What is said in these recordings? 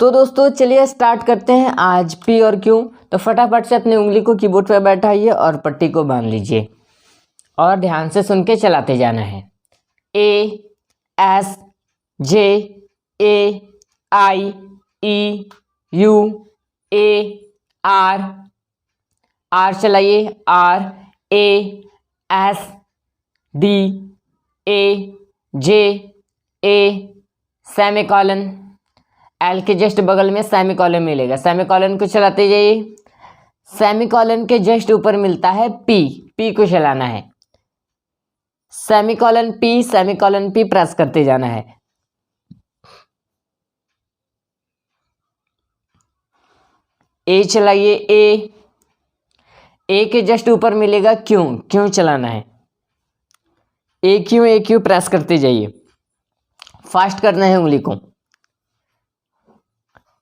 तो दोस्तों चलिए स्टार्ट करते हैं आज पी और क्यू। तो फटाफट से अपनी उंगली को कीबोर्ड पर बैठाइए और पट्टी को बांध लीजिए और ध्यान से सुन के चलाते जाना है। A S J A I E U A R R चलाइए R A S D A J A semicolon L K just बगल में सेमीकॉलन मिलेगा, सेमीकॉलन को चलाते जाइए। सेमीकॉलन के जस्ट ऊपर मिलता है पी, पी को चलाना है। सेमीकॉलन पी प्रेस करते जाना है। ए चलाइए ए के जस्ट ऊपर मिलेगा क्यू, क्यू चलाना है। ए क्यू प्रेस करते जाइए, फास्ट करना है उंगली को।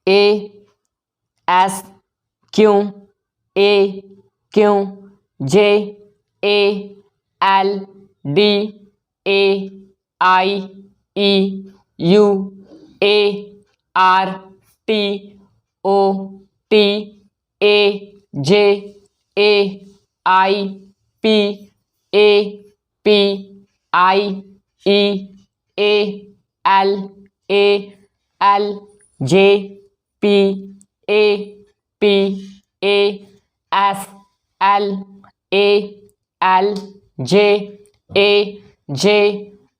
A S Q J A L D A I E U A R T O T A J A I P I E A L J P A S L L J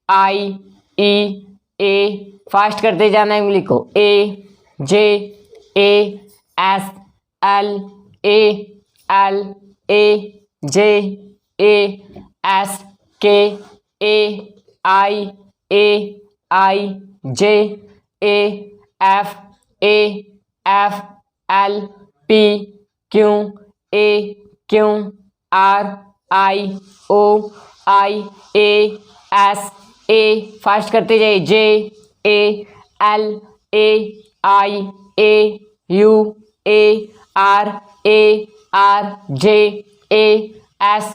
I E fast करते जाना है उंगली को। A J A S L J A S K I J F L P Q R I O S fast करते जाइए। J L I U R J S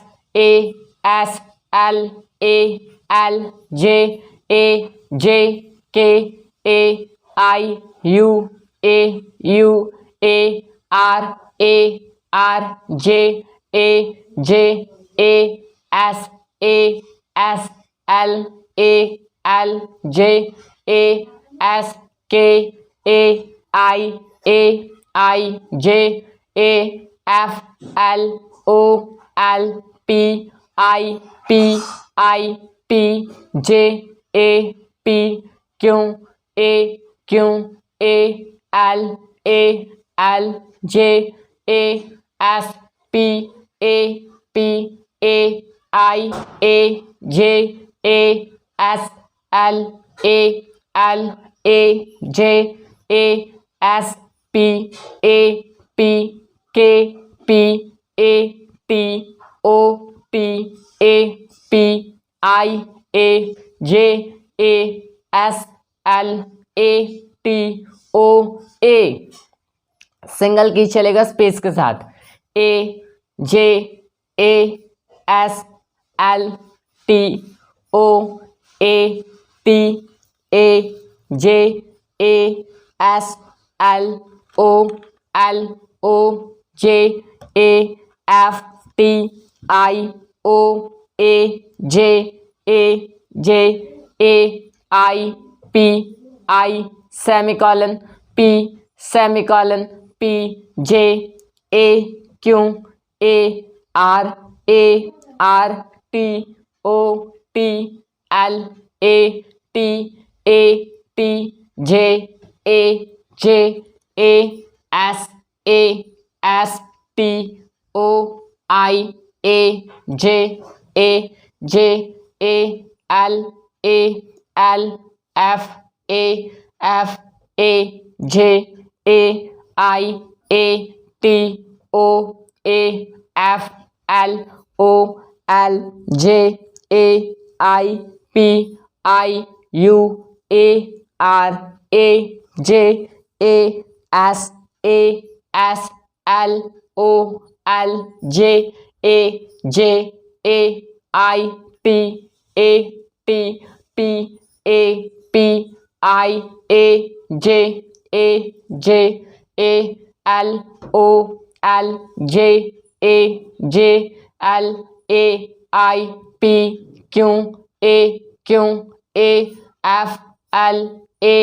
L J K I U R J S L J S K I J F L P J P Q L J S P I J S L J S P K T O P I J S L T O single key चलेगा space के साथ। A J S L T O T J S L O J F T I O J I P semicolon P J Q R T O T T J S T O I J L F J I T O F L J I P I U R J S L J I P P I J A J A L O L J A J L A I P Q A Q A F L A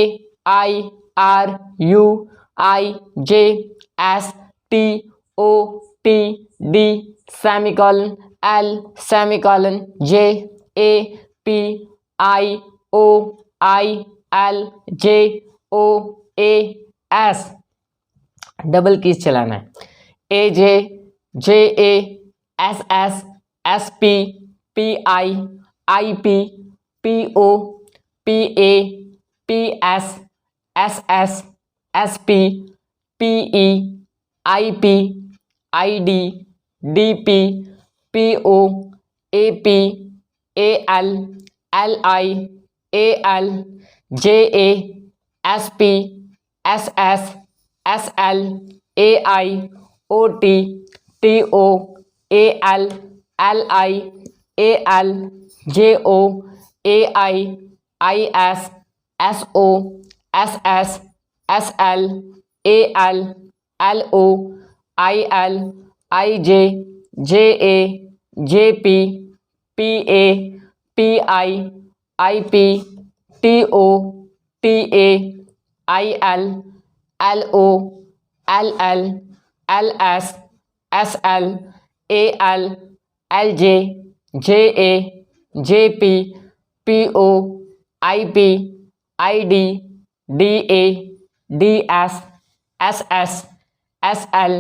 I R U I J S T O T D semicolon L semicolon J A P I O I L J O A S double keys चलाना है। A J A S S S P I P O P A P S S P E I D P O A L I J A S L A I O T O L I J O A I S O S L L O I J A J P A I P T O T A I L O L S L L J A J P O I D A D S L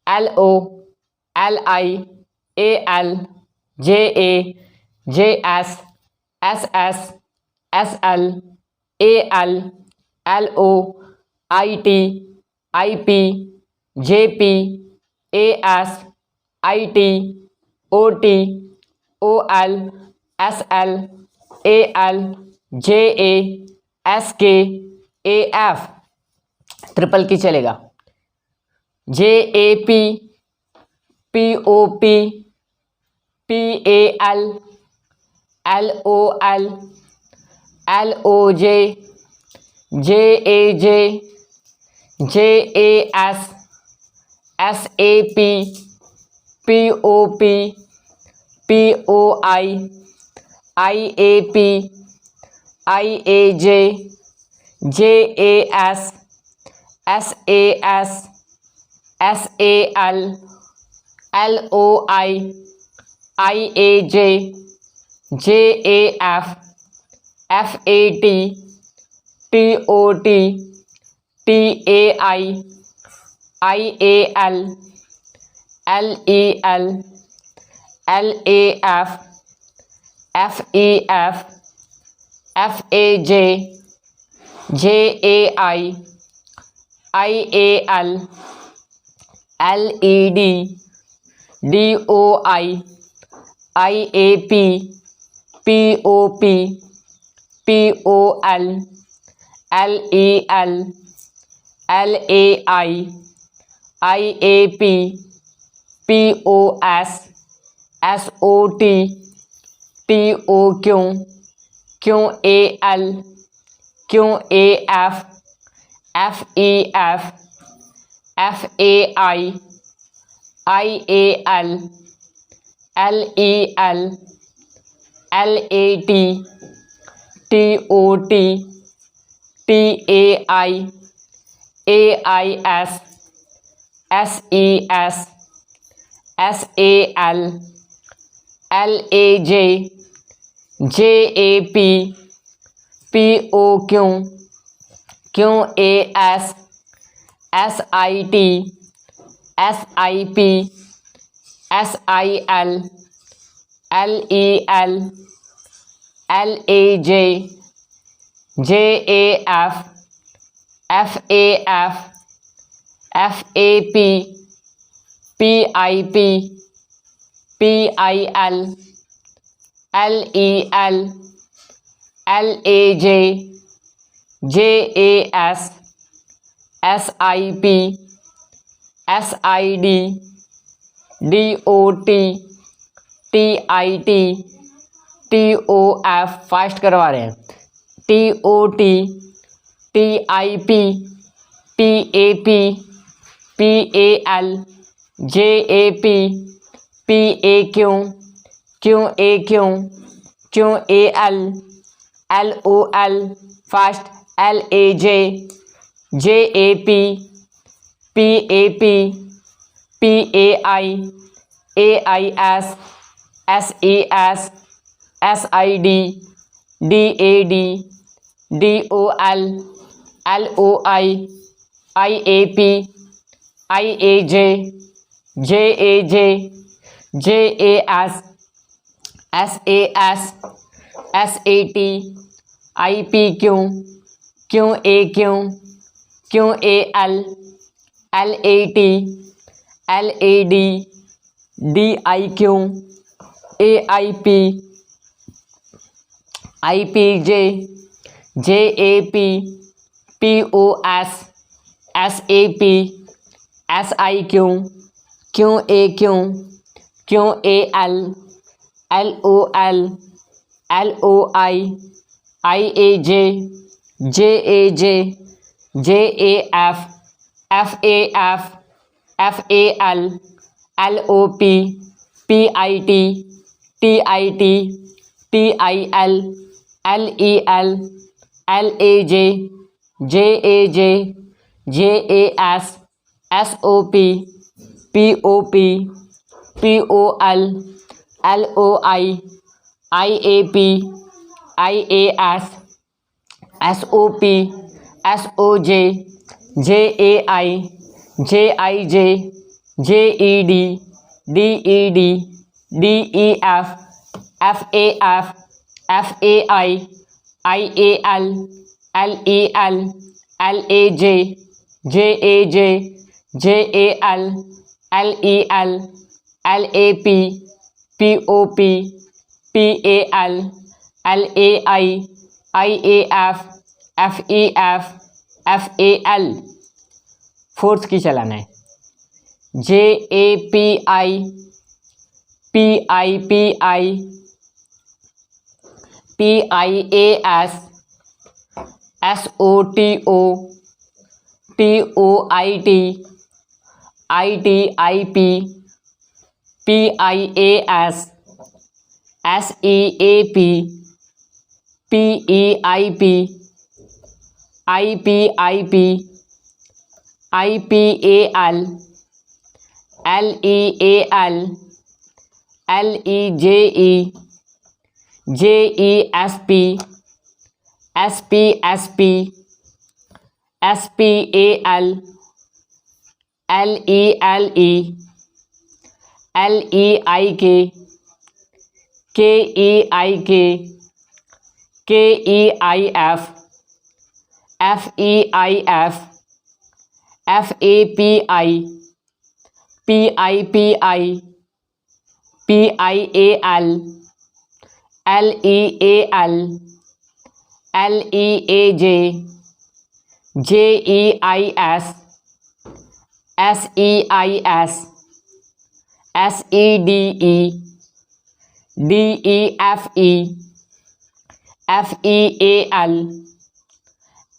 L O L I L J A J S L L O I P J P S O L L J A S K F triple key चलेगा। J A P O P A L O J A J A S A P O I A J A S A L O I A J A F A T O T A I A L A F A J A I A L E D O I A P O L E L A I A P O S O T O Q A F E F A I A L E L A T O T A I S E S A L A J A P O Q A S I P S I L E L A J A F A P I L E L A J A S I P S I D O T I T O F fast करवा रहे हैं T O TIP, TAP, PAL, JAP, PAQ, QAQ, QAL, LOL, fast LAJ, JAP, PAP, PAI, AIS, SES, SID, DAD, DOL, LOI, IAP, IAJ, JAJ, JAS, SAS, SAT, IPQ, QAQ, QAL, LAT, LAD, DIQ, AIP, IPJ, JAP, POS, SAP, SIQ, QAQ, QAL, LOL, LOI, IAJ, JAJ, JAF, FAF, FAL, LOP, PIT, TIT, TIL, LEL, LAJ, JAJ, JAS, SOP, POP, POL, LOI, IAP, IAS, SOP, SOJ, JAI, JIJ, JED, DED, DEF, FAF, FAI, IAL, LEL, LAJ, JAJ, JAL, LEL, LAP, POP, PAL, LAI, IAF, FEF, FAL। Fourth की चलाना है। JAPI, PIPI, PIAS, SOTO, TOIT, ITIP, PIAS, SEAP, PEIP, IPIP, IPAL, LEAL, LEJE, JESP, SPSP, SPAL, LELE, LEIK, KEIK, KEIF, FEIF, FAPI, PIPI, PIAL, LEAL, LEAJ, JEIS, SEIS, SEDE, DEFE, FEAL,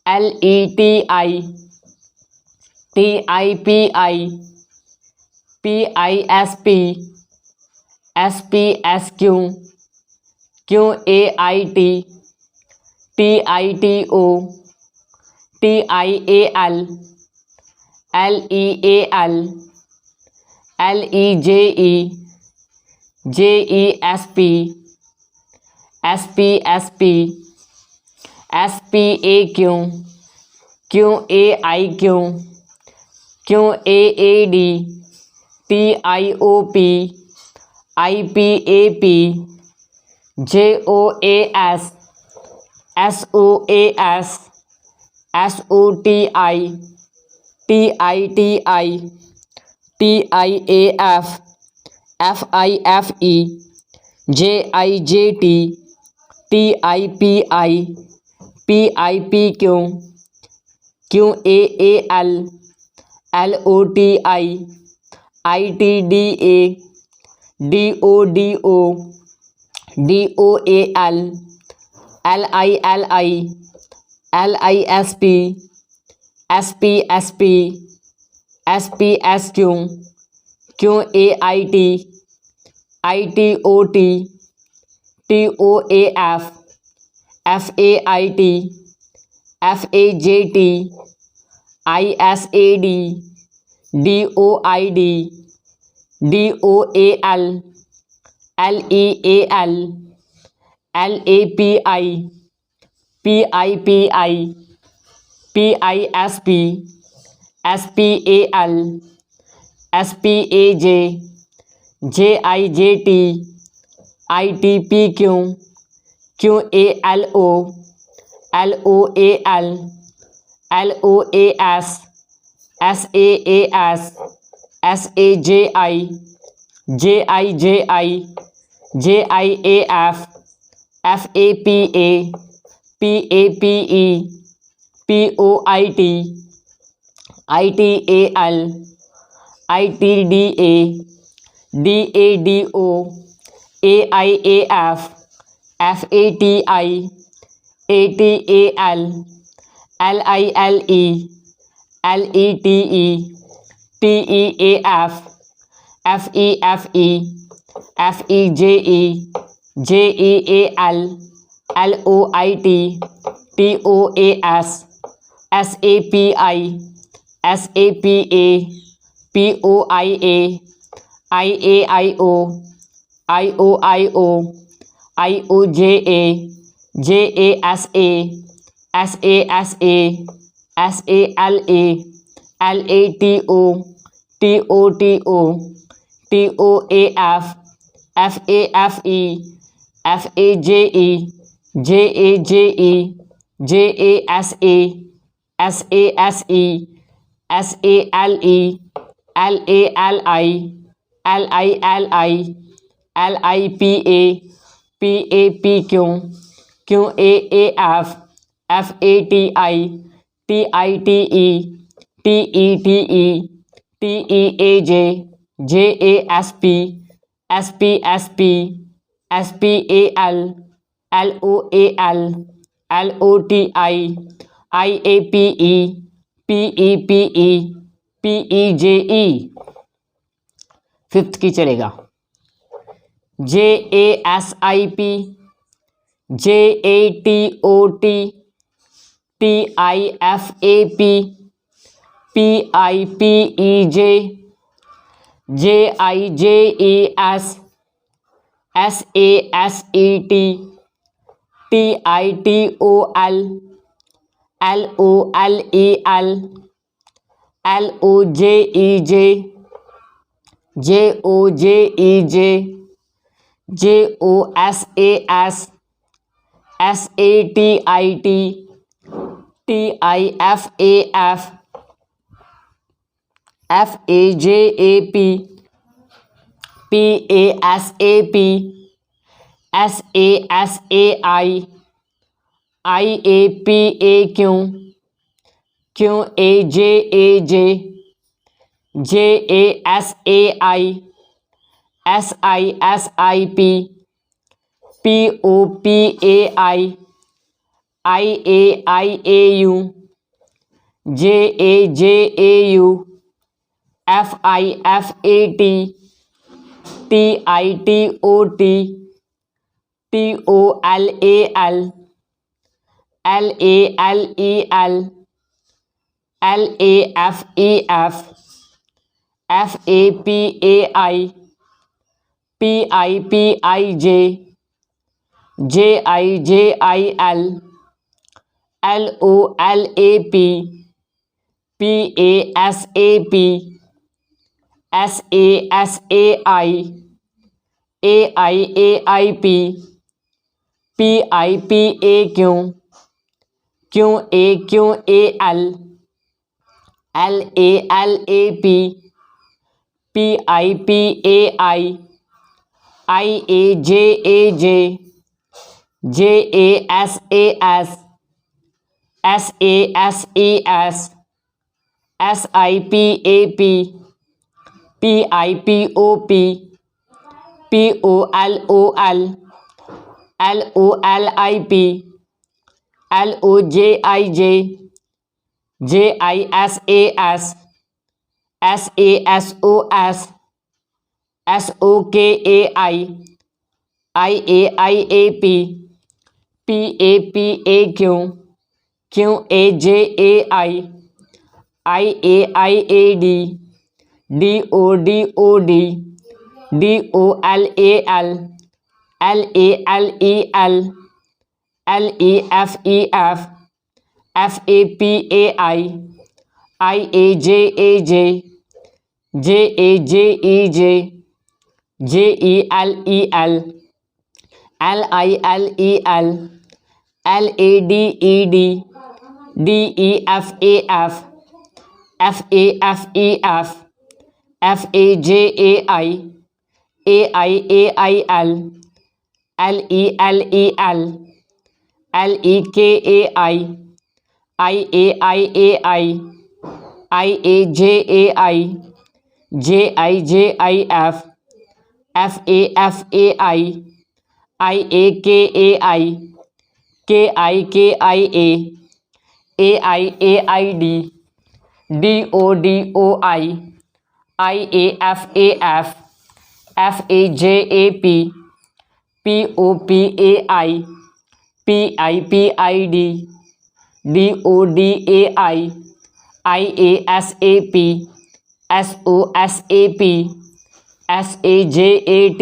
LETI, TIPI, PISP, SPSQ, QAIT, TITO, TIAL, LEAL, LEJE, JESP, SPSP, SPAQ, QAIQ, QAAD, TIOP, IPAP, JOAS, SOAS, SOTI, TITI, TIAF, FIFE, JIJT, TIPI, PIPQ, QAAL, LOTI, ITDA, DODO, DOAL, LILI, LISP, SPSP, SPSQ, QAIT, ITOT, TOAF, FAIT, FAJT, ISAD, DOID, DOAL, LEAL, LAPI, PIPI, PISP, SPAL, SPAJ, JIJT, ITPQ, QALO, LOAL, LOAS, SAAS, SAJI, JIJI, JIAF, FAPA, PAPE, POIT, ITAL, ITDA, DADO, AIAF, FATI, ATAL, LILE, LETE, TEAF, FEFE, FEJE, JEAL, LOIT, TOAS, SAPI, SAPA, POIA, IAIO, IOIO, IOJA, JASA, SASA, SALA, LATO, TOTO, TOAF, FAFE, FAJE, JAJE, JASA, SASE, SALE, LALI, LILI, LIPA, PAPQ, QAAF, FATI, TITE, TETE, TEAJ, JASP, SPSP, SPAL, LOAL, LOTI, IAPE, PEPE, PEJE। Fifth की चलेगा JASIP, JATOT, TIFAP, PIPEJ, JIJES, SASET, TITOL, LOLEL, LOJEJ, JOJEJ, JOSAS, SATIT, TIFAF, FAJAP, PASAP, SASAI, IAPAQ, QAJAJ, JASAI, SISIP, POPAI, IAIAU, JAJAU, FIFAT, TITOT, TOLAL, LALEL, LAFEF, FAPAI, PIPIJ, JIJIL, LOLAP, PASAP, SASAI, AIAIP, PIPAQ, QAQAL, LALAP, PIPAI, IAJAJ, JASAS, SASES, SIPAP, PIPOP, POLOL, LOLIP, LOJIJ, JISAS, SASOS, SOKAI, IAIAP, PAPAQ, QAJAI, IAIAD, DODOD, DOLAL, LALEL, LEFEF, FAPAI, IAJAJ, JAJEJ, JELEL, LILEL, LADED, DEFAF, FAFEF, FAJAI, AIAIL, LELEL, LEKAI, IAIAI, IAJAI, JIJIF, FAFAI, IAKAI, KIKIA, AIAID, DODOI, IAFAF, FAJAP, POPAI, PIPID, DODAI, IASAP, SOSAP, SAJAT,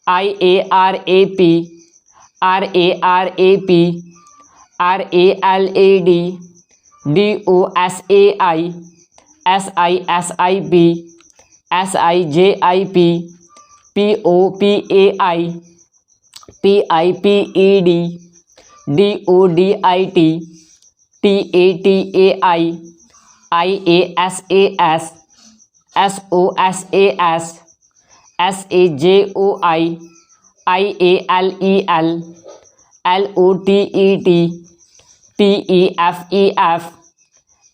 IARAP, RARAP, RALAD, DOSAI, SISIP, SIJIP, POPAI, PIPED, DODIT, TATAI, IASAS, SOSAS, SAJOI, IALEL, LOTET, TEFEF,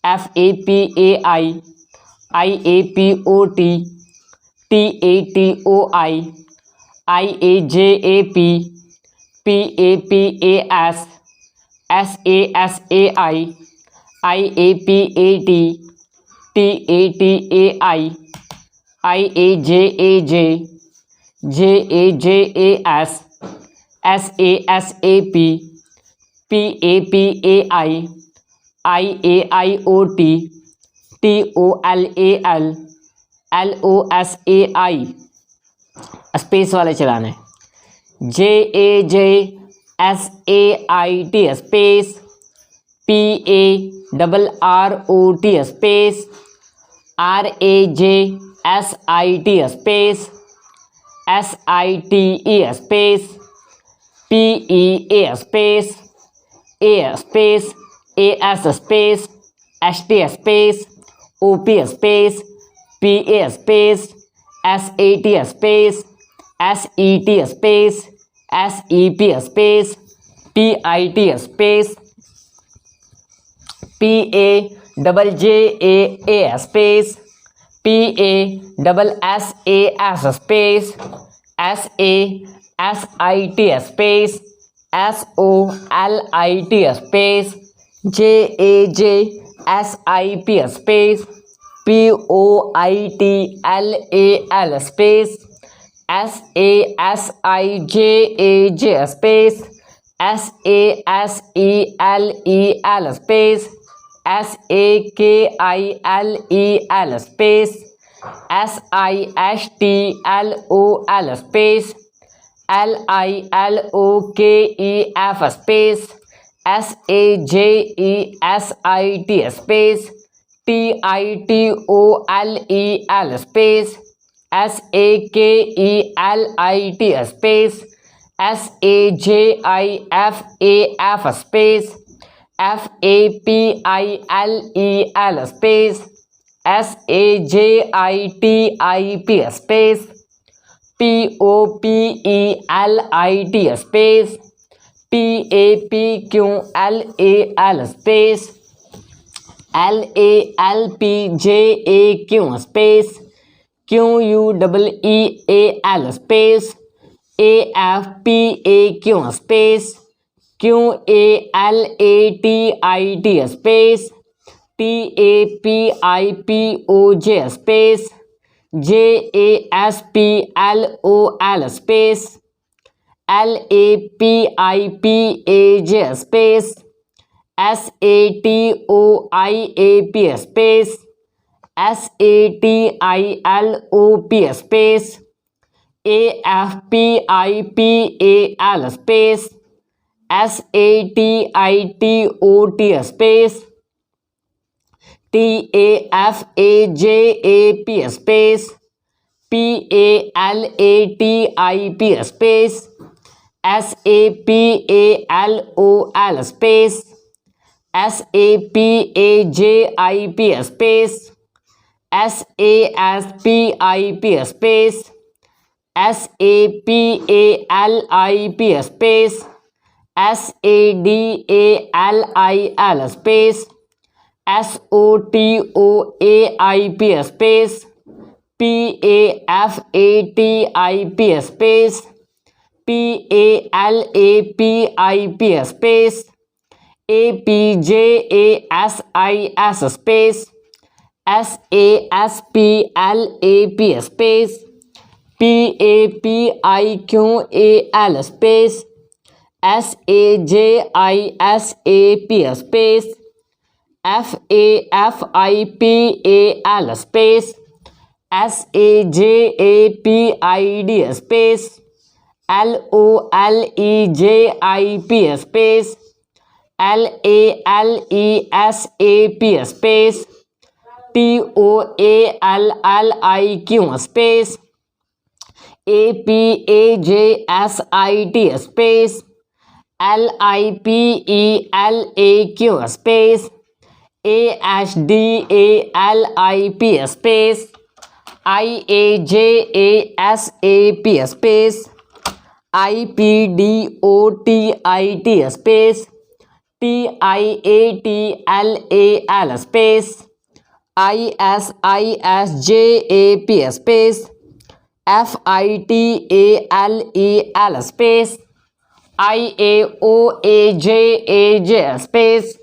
FAPAI, IAPOT, TATOI, IAJAP, PAPAS, SASAI, IAPAT, TATAI, IAJAJ, JAJAS, SASAP, PAPAI, IAIOT, TOLAL, LOSAI, space वाले चलाने, JAJSAIT space, PARROT space, RAJSIT space, SITE space, PEA space, A space, AS space, ST space, OP space, PA space, SAT space, SET space, SEP space, PIT space, PAJJAA space, PASSAS space, SASIT space, SOLIT space, JAJSIP space, POITLAL space, SASIJAJ space, SASELEL space, SAKILEL space, SISTLOL space, LILOKEF space, SAJESIT space, TITOLEL space, SAKELIT space, SAJIFAF space, FAPILEL space, SAJITIP space, POPELIT space, PAPQLAL space, LALPJAQ space, QUEEAL space, AFPAQ space, QALATIT space TAPIPOJ space JASPLOL space LAPIPAJ space SATOIAP space SATILOP space AFPIPAL space SATITOT space TAFAJAP space PALATIP space SAPALOL space SAPAJIP space SASPIP space SAPALIP space SADALIL space SOTOAIP space PAFATIP space PALAPIP space APJASIS space SASPLAP space PAPIQAL space SAJISAP space FAFIPAL space SAJAPID space LOLEJIP space LALESAP space TOALLIQ space APAJSIT space LIPELAQ space ASDALIP space IAJASAP space IPDOTIT space TIATLAL space ISISJAP space FITALEL space IAOAJAJ space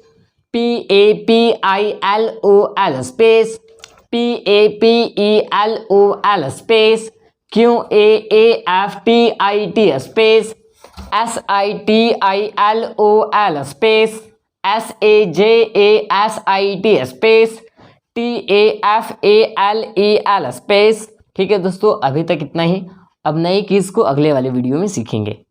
PAPILOL space PAPELOL space QAAFTIT space SITILOL space SAJASIT space TAFALEL space. ठीक है दोस्तों, अभी तक इतना ही। अब नई keys को अगले वाले वीडियो में सीखेंगे।